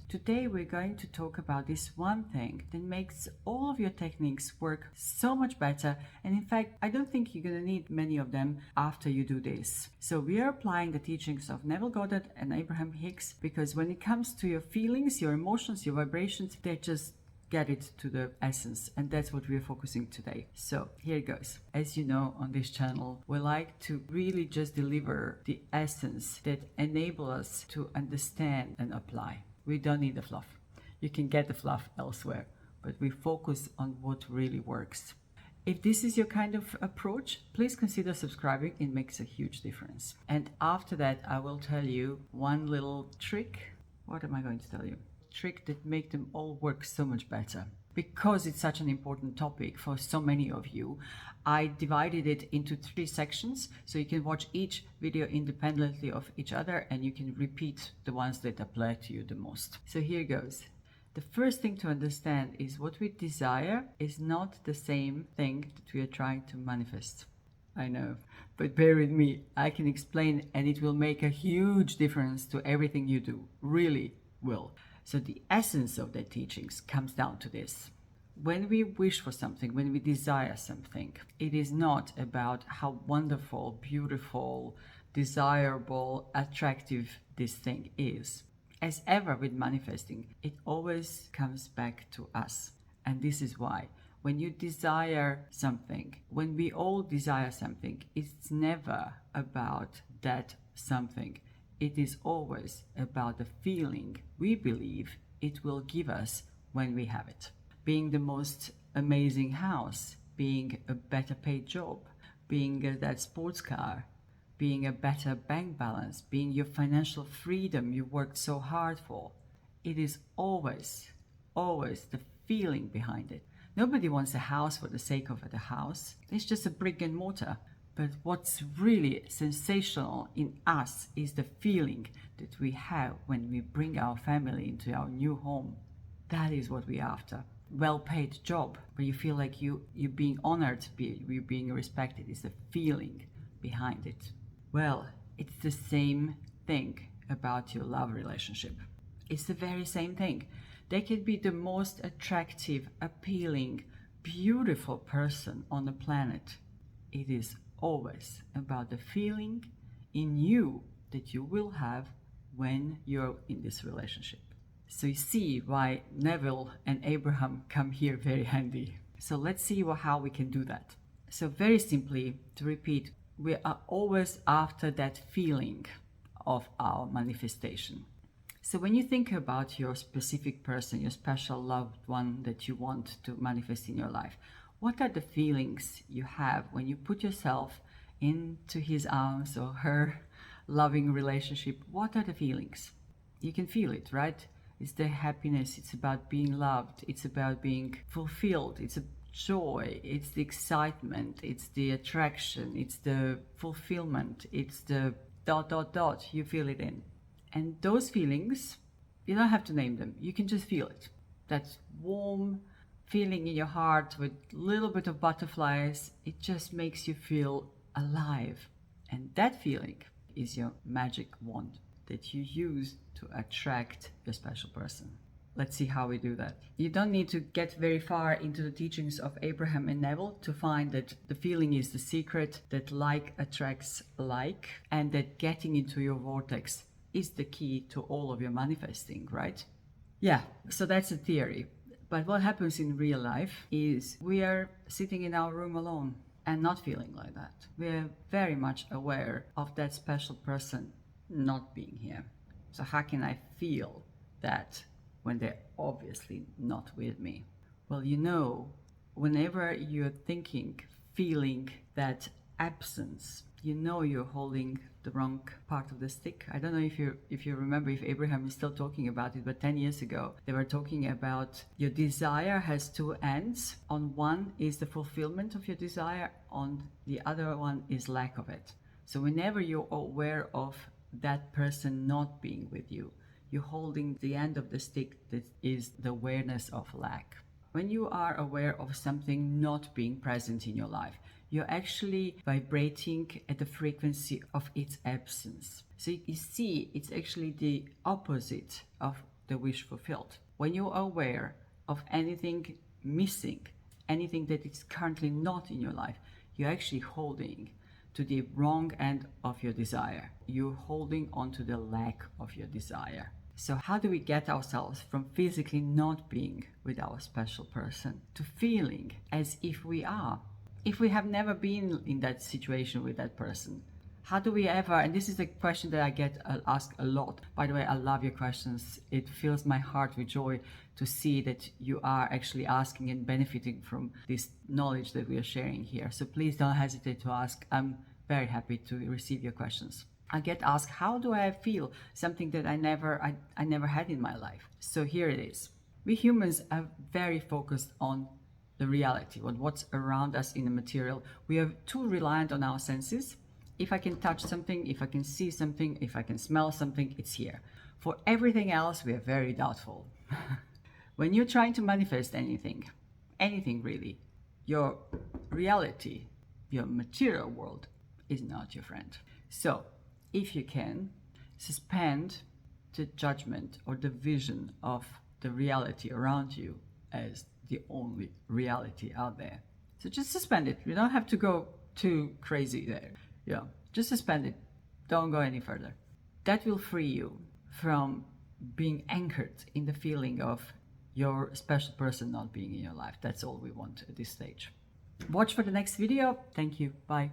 Today we're going to talk about this one thing that makes all of your techniques work so much better, and in fact I don't think you're going to need many of them after you do this. So we are applying the teachings of Neville, Goddard and Abraham Hicks, because when it comes to your feelings, your emotions, your vibrations, they just get it to the essence, and that's what we're focusing today. So here it goes. As you know, on this channel we like to really just deliver the essence that enable us to understand and apply. We don't need the fluff. You can get the fluff elsewhere, but we focus on what really works. If this is your kind of approach, please consider subscribing. It makes a huge difference. And after that I will tell you one little trick. What am I going to tell you? Trick that make them all work so much better. Because it's such an important topic for so many of you, I divided it into 3 sections, so you can watch each video independently of each other and you can repeat the ones that apply to you the most. So here goes. The first thing to understand is what we desire is not the same thing that we are trying to manifest. I know, but bear with me. I can explain and it will make a huge difference to everything you do. Really will. So the essence of the teachings comes down to this. When we wish for something, when we desire something, it is not about how wonderful, beautiful, desirable, attractive this thing is. As ever with manifesting, it always comes back to us. And this is why. When you desire something, when we all desire something, it's never about that something. It is always about the feeling we believe it will give us when we have it. Being the most amazing house, being a better paid job, being that sports car, being a better bank balance, being your financial freedom you worked so hard for. It is always, always the feeling behind it. Nobody wants a house for the sake of the house. It's just a brick and mortar. But what's really sensational in us is the feeling that we have when we bring our family into our new home. That is what we're after. Well-paid job, where you feel like you're being honored, you're being respected. It's the feeling behind it. Well, it's the same thing about your love relationship. It's the very same thing. They can be the most attractive, appealing, beautiful person on the planet. It is always about the feeling in you that you will have when you're in this relationship. So you see why Neville and Abraham come here very handy. So let's see how we can do that. So very simply, to repeat, we are always after that feeling of our manifestation. So when you think about your specific person, your special loved one that you want to manifest in your life, what are the feelings you have when you put yourself into his arms or her loving relationship? What are the feelings? You can feel it, right? It's the happiness. It's about being loved. It's about being fulfilled. It's a joy. It's the excitement. It's the attraction. It's the fulfillment. It's the ... You feel it in. And those feelings, you don't have to name them. You can just feel it. That warm feeling in your heart with a little bit of butterflies. It just makes you feel alive. And that feeling is your magic wand that you use to attract your special person. Let's see how we do that. You don't need to get very far into the teachings of Abraham and Neville to find that the feeling is the secret, that like attracts like, and that getting into your vortex is the key to all of your manifesting, right? Yeah, so that's a theory. But what happens in real life is we are sitting in our room alone and not feeling like that. We are very much aware of that special person not being here. So how can I feel that when they're obviously not with me? Well, you know, whenever you're thinking, feeling that absence, you know you're holding the wrong part of the stick. I don't know if you remember, if Abraham is still talking about it, but 10 years ago they were talking about your desire has 2 ends. On one is the fulfillment of your desire, on the other one is lack of it. So whenever you're aware of that person not being with you, you're holding the end of the stick that is the awareness of lack. When you are aware of something not being present in your life, you're actually vibrating at the frequency of its absence. So you see, it's actually the opposite of the wish fulfilled. When you are aware of anything missing, anything that is currently not in your life, you're actually holding to the wrong end of your desire. You're holding on to the lack of your desire. So how do we get ourselves from physically not being with our special person to feeling as if we are? If we have never been in that situation with that person, how do we ever, and this is a question that I get asked a lot. By the way, I love your questions. It fills my heart with joy to see that you are actually asking and benefiting from this knowledge that we are sharing here. So please don't hesitate to ask. I'm very happy to receive your questions. I get asked, how do I feel something that I never had in my life? So here it is. We humans are very focused on the reality, on what's around us in the material. We are too reliant on our senses. If I can touch something, if I can see something, if I can smell something, it's here. For everything else, we are very doubtful. When you're trying to manifest anything really, your reality, your material world is not your friend. So if you can, suspend the judgment or the vision of the reality around you as the only reality out there. So just suspend it. You don't have to go too crazy there. Yeah, just suspend it. Don't go any further. That will free you from being anchored in the feeling of your special person not being in your life. That's all we want at this stage. Watch for the next video. Thank you. Bye.